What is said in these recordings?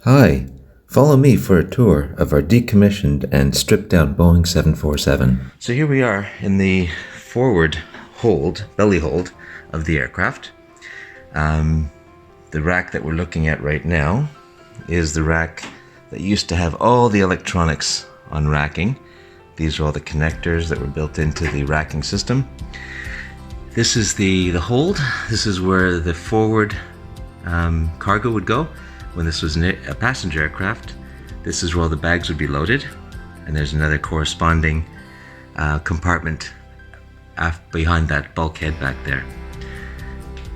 Hi, follow me for a tour of our decommissioned and stripped down Boeing 747. So here we are in the forward belly hold of the aircraft. The rack that we're looking at right now is the rack that used to have all the electronics on racking. These are all the connectors that were built into the racking system. This is the hold. This is where the forward cargo would go. When this was a passenger aircraft, this is where all the bags would be loaded, and there's another corresponding compartment behind that bulkhead back there.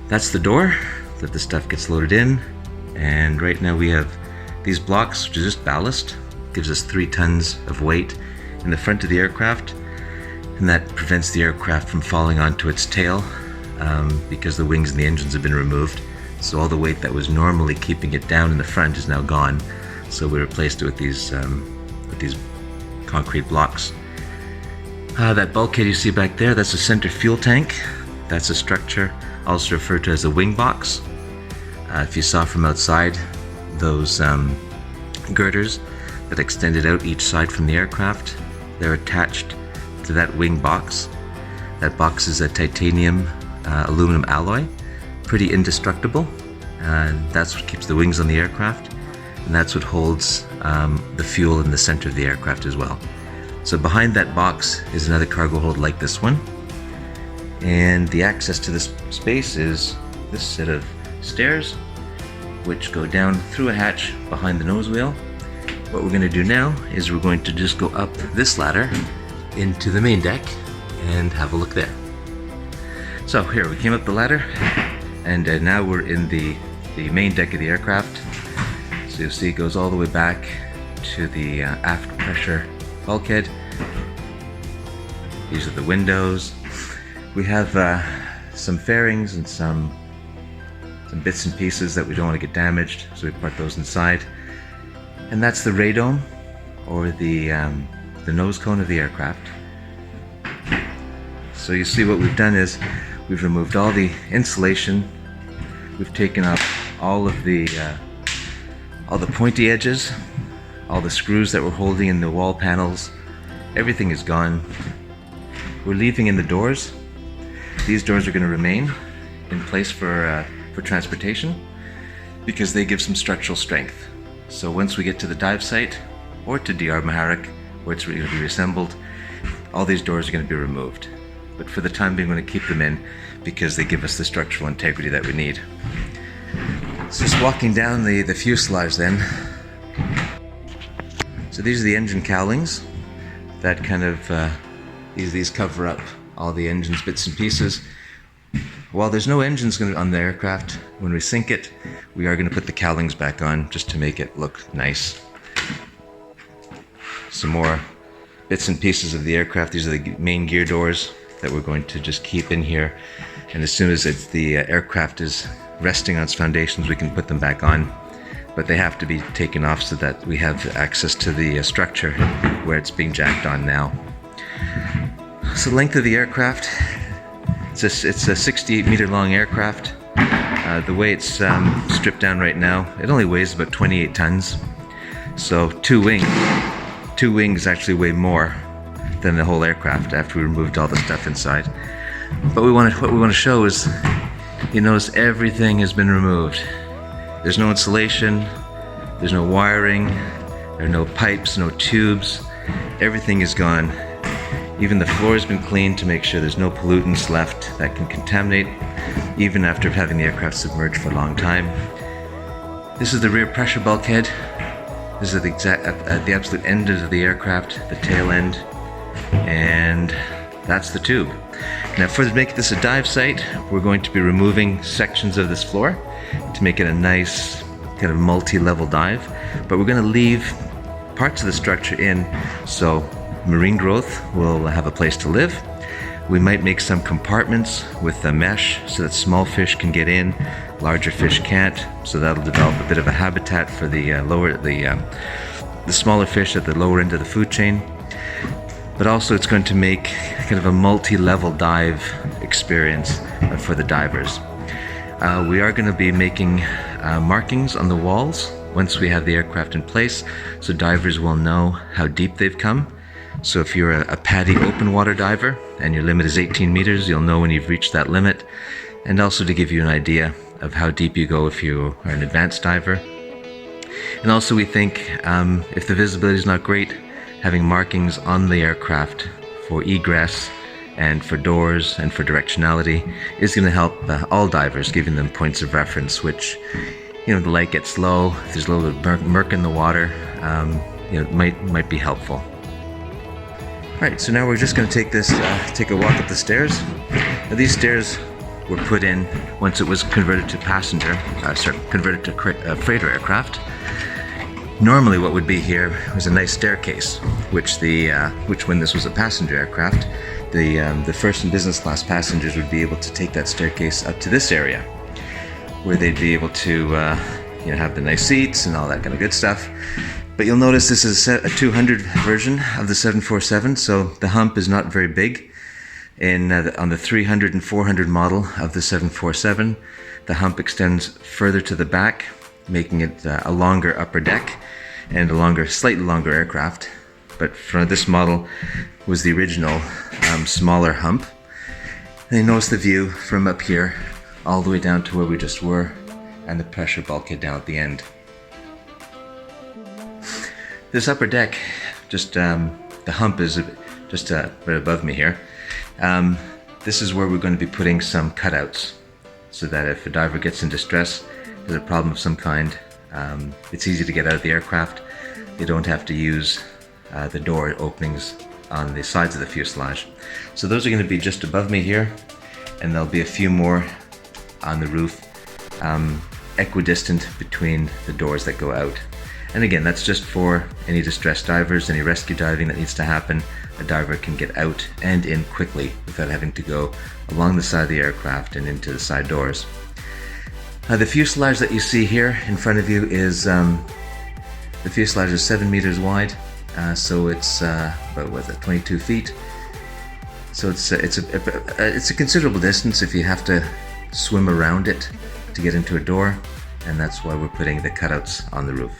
That's the door that the stuff gets loaded in, and right now we have these blocks, which is just ballast. Gives us 3 tons of weight in the front of the aircraft, and that prevents the aircraft from falling onto its tail because the wings and the engines have been removed. So all the weight that was normally keeping it down in the front is now gone. So we replaced it with these concrete blocks. That bulkhead you see back there, that's the center fuel tank. That's a structure also referred to as a wing box. If you saw from outside, those girders that extended out each side from the aircraft, they're attached to that wing box. That box is a titanium aluminum alloy. Pretty indestructible, and that's what keeps the wings on the aircraft, and that's what holds the fuel in the center of the aircraft as well. So behind that box is another cargo hold like this one, and the access to this space is this set of stairs which go down through a hatch behind the nose wheel. What we're going to do now is we're going to just go up this ladder into the main deck and have a look there. So here we came up the ladder, and now we're in the main deck of the aircraft. So you'll see it goes all the way back to the aft pressure bulkhead. These are the windows. We have some fairings and some bits and pieces that we don't want to get damaged, so we put those inside. And that's the radome, or the nose cone of the aircraft. So you see what we've done is we've removed all the insulation. We've taken off all the pointy edges, all the screws that were holding in the wall panels. Everything is gone. We're leaving in the doors. These doors are going to remain in place for transportation because they give some structural strength. So once we get to the dive site or to DR Maharak, where it's going to be reassembled, all these doors are going to be removed. But for the time being, we're going to keep them in because they give us the structural integrity that we need. So just walking down the fuselage then. So these are the engine cowlings that kind of, these cover up all the engine's bits and pieces. While there's no engines on the aircraft, when we sink it, we are going to put the cowlings back on just to make it look nice. Some more bits and pieces of the aircraft. These are the main gear doors that we're going to just keep in here, and as soon as the aircraft is resting on its foundations, we can put them back on, but they have to be taken off so that we have access to the structure where it's being jacked on now. So the length of the aircraft, it's a 68 meter long aircraft. The way it's stripped down right now, it only weighs about 28 tons, so two wings actually weigh more than the whole aircraft after we removed all the stuff inside. But what we want to show is, you notice everything has been removed. There's no insulation, there's no wiring, there are no pipes, no tubes. Everything is gone. Even the floor has been cleaned to make sure there's no pollutants left that can contaminate, even after having the aircraft submerged for a long time. This is the rear pressure bulkhead. This is at the absolute end of the aircraft, the tail end. And that's the tube. Now, for to make this a dive site, we're going to be removing sections of this floor to make it a nice kind of multi-level dive, but we're going to leave parts of the structure in so marine growth will have a place to live. We might make some compartments with a mesh so that small fish can get in, larger fish can't, so that'll develop a bit of a habitat for the smaller fish at the lower end of the food chain. But also it's going to make kind of a multi-level dive experience for the divers. We are going to be making markings on the walls once we have the aircraft in place, so divers will know how deep they've come. So if you're a PADI open water diver and your limit is 18 meters, you'll know when you've reached that limit, and also to give you an idea of how deep you go if you are an advanced diver. And also we think if the visibility is not great, having markings on the aircraft for egress and for doors and for directionality is going to help all divers, giving them points of reference, which, the light gets low, if there's a little bit of murk in the water, it might be helpful. Alright, so now we're just going to take a walk up the stairs. Now, these stairs were put in once it was converted to freighter aircraft. Normally what would be here was a nice staircase, which when this was a passenger aircraft, the first and business class passengers would be able to take that staircase up to this area, where they'd be able to have the nice seats and all that kind of good stuff. But you'll notice this is a 200 version of the 747, so the hump is not very big. On the 300 and 400 model of the 747, the hump extends further to the back, making it a longer upper deck and a slightly longer aircraft. But for this model was the original smaller hump. And you notice the view from up here all the way down to where we just were, and the pressure bulkhead down at the end. This upper deck, the hump is just right above me here. This is where we're going to be putting some cutouts, so that if a diver gets in distress, there's a problem of some kind, it's easy to get out of the aircraft. They don't have to use the door openings on the sides of the fuselage. So those are going to be just above me here, and there'll be a few more on the roof, equidistant between the doors that go out. And again, that's just for any distressed divers, any rescue diving that needs to happen. A diver can get out and in quickly without having to go along the side of the aircraft and into the side doors. The fuselage that you see here in front of you is, the fuselage is 7 meters wide, so it's about 22 feet. So it's a considerable distance if you have to swim around it to get into a door, and that's why we're putting the cutouts on the roof.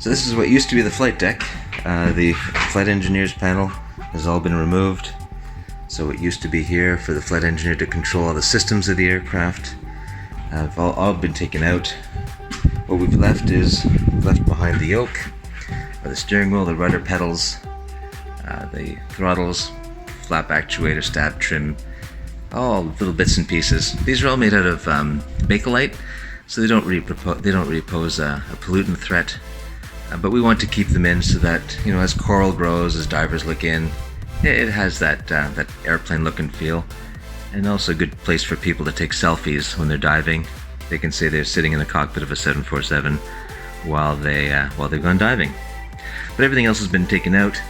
So this is what used to be the flight deck. The flight engineer's panel has all been removed. So it used to be here for the flight engineer to control all the systems of the aircraft. Have all been taken out. What we've left behind the yoke are the steering wheel, the rudder pedals, the throttles, flap actuator, stab trim, all little bits and pieces. These are all made out of Bakelite, so they don't really pose a pollutant threat. But we want to keep them in so that, as coral grows, as divers look in, it has that airplane look and feel, and also a good place for people to take selfies when they're diving. They can say they're sitting in the cockpit of a 747 while they've gone diving. But everything else has been taken out.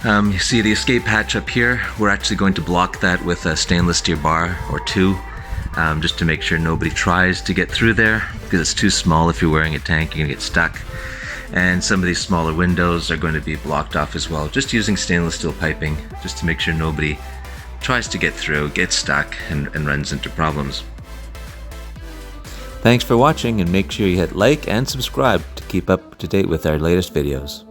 You see the escape hatch up here. We're actually going to block that with a stainless steel bar or two, just to make sure nobody tries to get through there, because it's too small. If you're wearing a tank, you're gonna get stuck. And some of these smaller windows are going to be blocked off as well, just using stainless steel piping, just to make sure nobody tries to get through, gets stuck, and runs into problems. Thanks for watching, and make sure you hit like and subscribe to keep up to date with our latest videos.